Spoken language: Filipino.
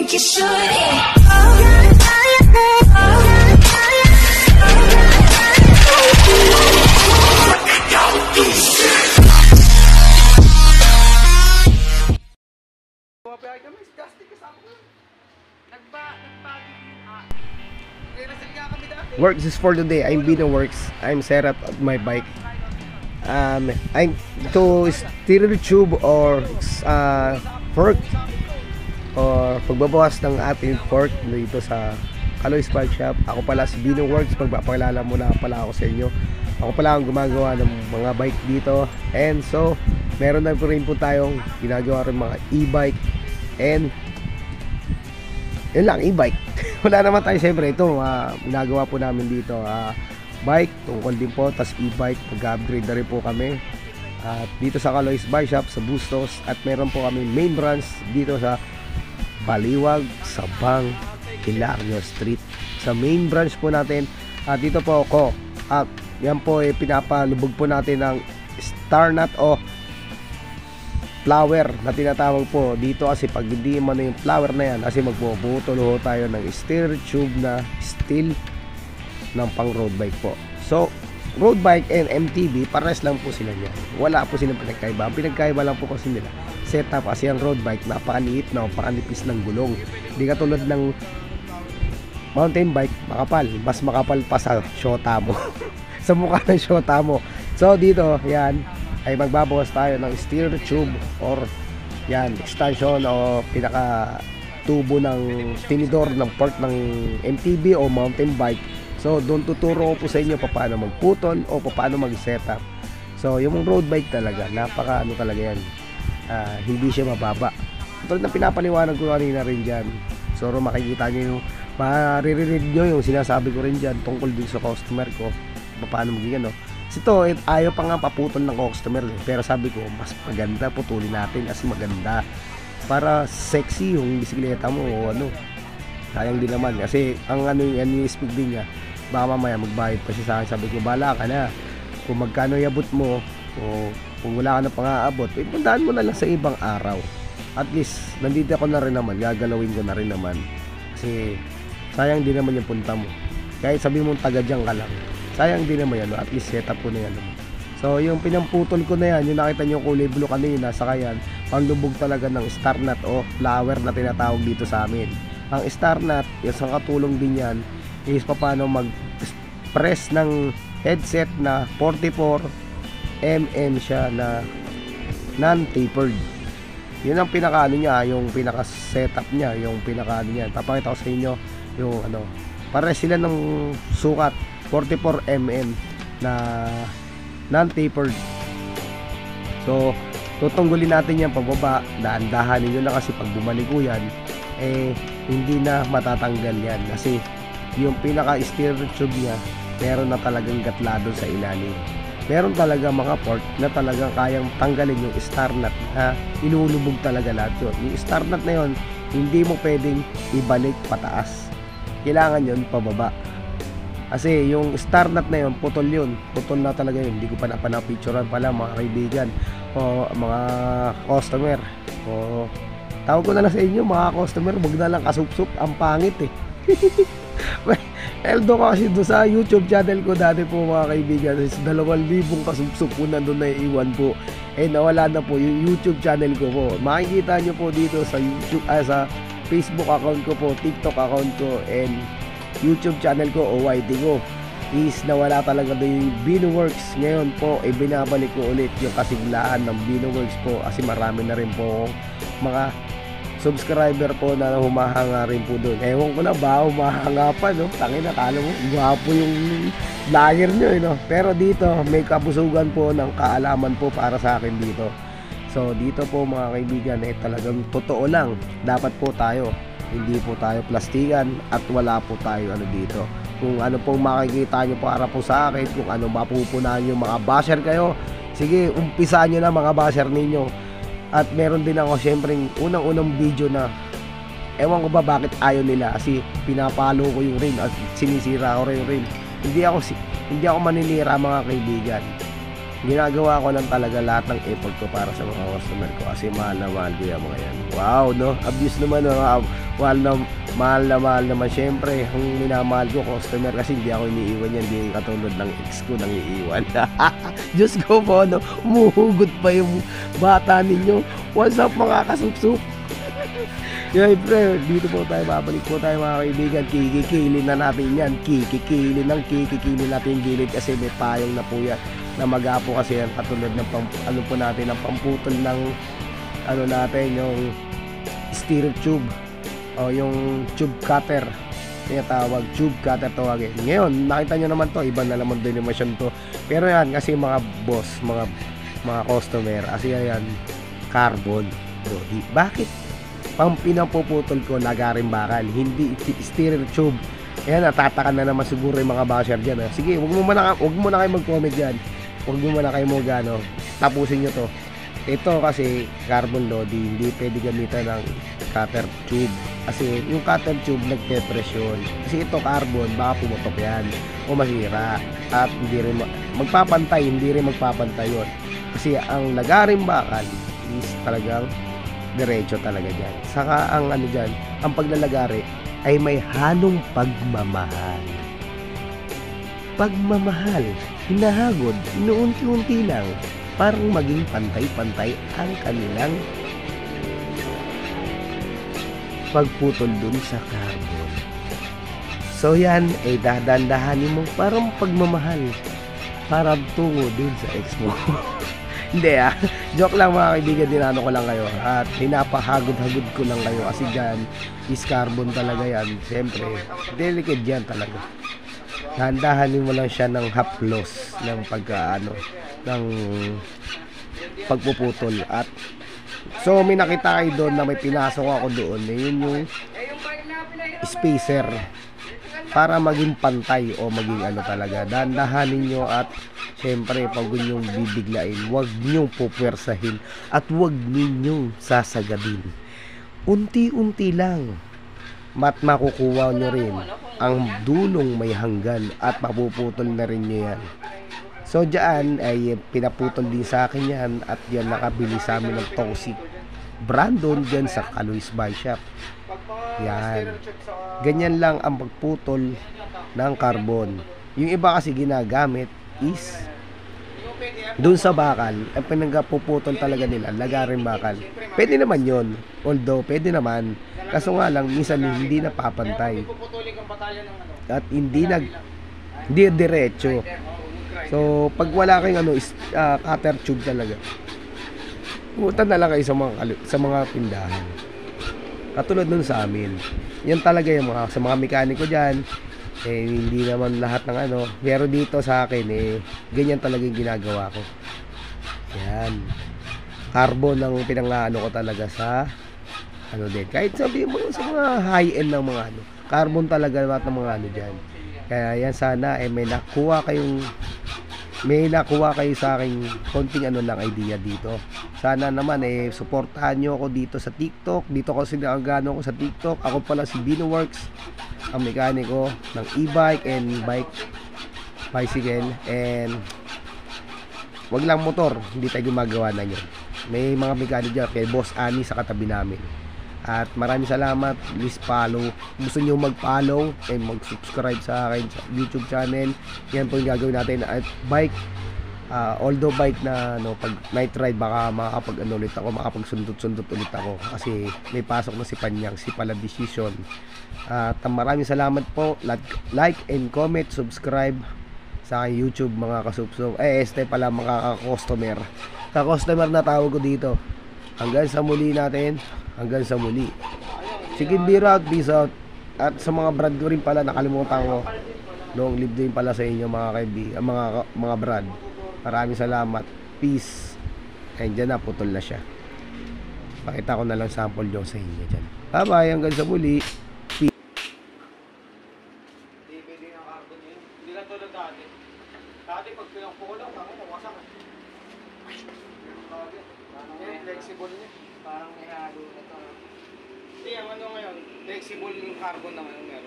think you should. Works is for today. I'm Bino Works. I'm set up at my bike. I'm to steer tube or fork or pagbabawas ng ating fork dito sa Kaloy's Bike Shop. Ako pala si Bino Works. Pagpapakilala muna pala ako sa inyo. Ako pala ang gumagawa ng mga bike dito. And so, meron na po rin po tayong ginagawa rin mga e-bike. And yun lang, e-bike. Wala naman tayo, siyempre ito ginagawa po namin dito bike, tungkol din po, tas e-bike, mag-upgrade na rin po kami at dito sa Kaloy's Bike Shop sa Bustos, at meron po kami main branch dito sa Baliwag, Sabang, Hilario Street. Sa main branch po natin, at dito po ako at yan po pinapalubog po natin ng star nut o flower na tinatawag po dito, kasi pag hindi man yung flower na yan, kasi magpuputol ho tayo ng steer tube na steel ng pang road bike po. So road bike and MTB pares lang po sila niyan, wala po silang pinagkaiba. Ang pinagkaiba lang po kasi nila setup, kasi ang road bike napakaliit na pakanipis ng gulong, hindi katulad ng mountain bike makapal, mas makapal pa sa shota mo sa mukha ng shota mo. So dito yan ay magbabawas tayo ng steer tube or yan extension o pinaka tubo ng tinidor ng port ng MTB o mountain bike. So doon tuturo ko po sa inyo paano magputol o paano mag-setup. So yung road bike talaga napaka talaga yan, hindi siya mababa. Tulad ng pinapaliwanag ko kanina rin dyan. So makikita nyo yung maririnig nyo yung sinasabi ko rin dyan tungkol din sa customer ko paano magiging ano. Ito, ayaw pa nga paputol ng customer, pero sabi ko mas maganda putulin natin kasi maganda para sexy yung bisikleta mo o ano. Sayang din naman kasi ang yung speed din niya, baka mamaya magbayad pa siya sa akin. Sabi ko bala ka na kung magkano iabot mo o kung wala ka na pang-aabot, puntahan mo na lang sa ibang araw. At least nandito ako na rin naman, gagalawin ko na rin naman kasi sayang din naman yung punta mo. Kahit sabi mong taga dyan ka lang, sayang din naman yan, at least setup ko na yan. So yung pinamputol ko na yan, yung nakita nyo kulay blue kanina, saka yan panlubog talaga ng star nut o flower na tinatawag dito sa amin. Ang star nut, yung sa katulong din yan is paano mag-press ng headset na 44mm siya na non-tapered. Yun ang pinaka niya, yung pinaka setup niya, yung pinaka niya. Papakita ko sa inyo yung pares sila ng sukat 44mm na non-tapered. So tutunggulin natin yan pababa, dahan-dahanin nyo lang kasi pag bumaliko yan hindi na matatanggal yan kasi yung pinaka steer tube nya meron na talagang gatlado sa ilalim. Meron talaga mga port na talagang kayang tanggalin yung star nut na inulubog talaga lahat yun. Yung star nut na yun hindi mo pwedeng ibalik pataas, kailangan yun pababa. Kasi yung star nut na yun, putol yun. Putol na talaga yun. Hindi ko pa napapicturean pala mga kaibigan o mga customer. O tawag ko na lang sa inyo mga customer, wag na lang kasupsup. Ang pangit eh. Eldo kasi doon sa YouTube channel ko dati po mga kaibigan, is 2,000 kasupsup po nandun na iwan po. Nawala na po yung YouTube channel ko po. Makikita nyo po dito sa YouTube, sa Facebook account ko po, TikTok account ko, and YouTube channel ko o YT ko is nawala talaga doon yung Bino Works. Ngayon po binabalik ko ulit yung kasiglaan ng Bino Works po kasi marami na rin po mga subscriber po na humahanga rin po doon. Ewan ko na ba humahanga pa, no? Tangina, kala mo gwapo yung vlogger nyo, no? Pero dito may kabusugan po ng kaalaman po para sa akin dito. So dito po mga kaibigan talagang totoo lang, dapat po tayo hindi po tayo plastikan at wala po tayo dito. Kung ano pong makikita nyo para po sa akin, kung ano mapupunan nyo, mga basher kayo, sige umpisaan nyo na mga basher ninyo. At meron din ako syempre unang-unang video na ewan ko ba bakit ayaw nila, kasi pinapalo ko yung rim at sinisira ko rin yung rim. Hindi ako maninira mga kaibigan. ginagawa ko lang talaga lahat ng effort ko para sa mga customer ko kasi mahal na mahal ko yung mga yan. Wow, no? Abuse naman, no? Mahal na mahal naman. Siyempre, ang minamahal ko customer kasi hindi ako iniiwan yan. Hindi katulad ng ex ko nang iiwan. Diyos ko po, no? Umuhugot pa yung bata ninyo. What's up mga kasupsup? Yeah, pre, dito po tayo, babalik po tayo mga kaibigan. Kikikilin na natin yan. Kikikilin natin yung gilid kasi may payong na po yan. Na magapo kasi yan katulad ng ano po natin, ang pamputol ng ano natin, yung steel tube o yung tube cutter. Tinatawag tube cutter tawagin. Ngayon, nakita nyo naman to, iba na naman denomination to. Pero yan, kasi mga boss, mga customer, kasi yan, carbon. Bro, bakit? Pang pinapuputol ko lagaring bakal, hindi steel tube. Ayan, natataka na naman siguro yung mga basher dyan. Sige, wag mo na kayo mag-comment dyan. Wag mo na kayo mag-ano, tapusin nyo to. Ito kasi carbon loading, hindi pwede gamitan ng cutter tube. Kasi yung cutter tube nagpe-presyon. Kasi ito carbon, baka pumutok yan o masira. At hindi rin magpapantay yun. Kasi ang lagaring bakal is talagang diretso talaga dyan. Saka ang ano dyan, ang paglalagari ay may halong pagmamahal. Pagmamahal, hinahagod, inuunti-unti lang, parang maging pantay-pantay ang kanilang pagputol dun sa carbon. So yan, ay dahan-dahanin mo parang pagmamahal, parang tungo dun sa ex mo. Hindi joke lang mga kaibigan, dinano ko lang kayo at hinapahagod-hagod ko lang kayo kasi dyan is carbon talaga yan. Siyempre, delicate yan talaga. Dahan-dahanin mo lang siya ng haplos ng ng pagpuputol. At so may nakita kayo doon na may pinasok ako doon, yun yung spacer para maging pantay o maging ano talaga. Dahan-dahanin nyo at siyempre, pag ninyong bibiglain, huwag ninyong pupwersahin at huwag ninyong sasagadin. Unti-unti lang. Makukuha nyo rin ang dulong may hanggan at mapuputol na rin nyo yan. So, dyan ay pinaputol din sa akin yan at yan nakabili sa amin ng Toxic Brandon dyan sa Kaloy's Bike Shop. Yan. Ganyan lang ang pagputol ng carbon. Yung iba kasi ginagamit is doon sa bakal, ang pinagpuputol talaga nila, lagaring bakal. Pwede naman yon, although pwede naman, kaso nga lang minsan hindi napapantay at hindi diretso. So pag wala kayong cutter tube talaga, pumunta na lang kayo sa mga tindahan katulad nun sa amin. Yan talaga yung sa mga mekaniko dyan. Hindi naman lahat ng pero dito sa akin ganyan talaga yung ginagawa ko. Yan, carbon ang pinangano ko talaga sa din, kahit sabihin mo sa mga high end ng mga carbon talaga lahat ng mga dyan. Kaya yan, sana may nakuha kayo sa akin konting lang idea dito. Sana naman suportahan nyo ako dito sa TikTok. Dito kasi nagano ako sa TikTok. Ako pala si Bino Works, ang mekaniko ng e-bike and bicycle, and wag lang motor, hindi tayo gumagawa na yun. May mga mekaniko dyan kay Boss Ani sa katabi namin. At maraming salamat. Please follow. Gusto nyo mag-follow and mag-subscribe sa akin sa YouTube channel. Yan po yung gagawin natin. At bike, although bike na pag night ride baka makapag-sundot-sundot ulit ako kasi may pasok na si Panyang, si Pala Decision. At maraming salamat po. Like and comment, subscribe sa aking YouTube mga kasupsop. Este pala mga ka-customer. Ka-customer na tawag ko dito. Hanggang sa muli natin. Hanggang sa muli. Chicken Bira, peace out. At sa mga brand ko rin pala, nakalimutan ko. Long live din pala sa inyo mga kaibigan, mga brand. Maraming salamat. Peace. And dyan na, putol na siya. Pakita ko na lang sample nyo sa inyo dyan. Bye bye, hanggang sa muli. Peace. DVD ng carbon yun. Hindi lang tulad dati. Dati pag pinangpuko lang, nawasak. Flexible niya. Parang ihalo na ito. Hindi, ang ngayon, flexible yung carbon na ngayon meron.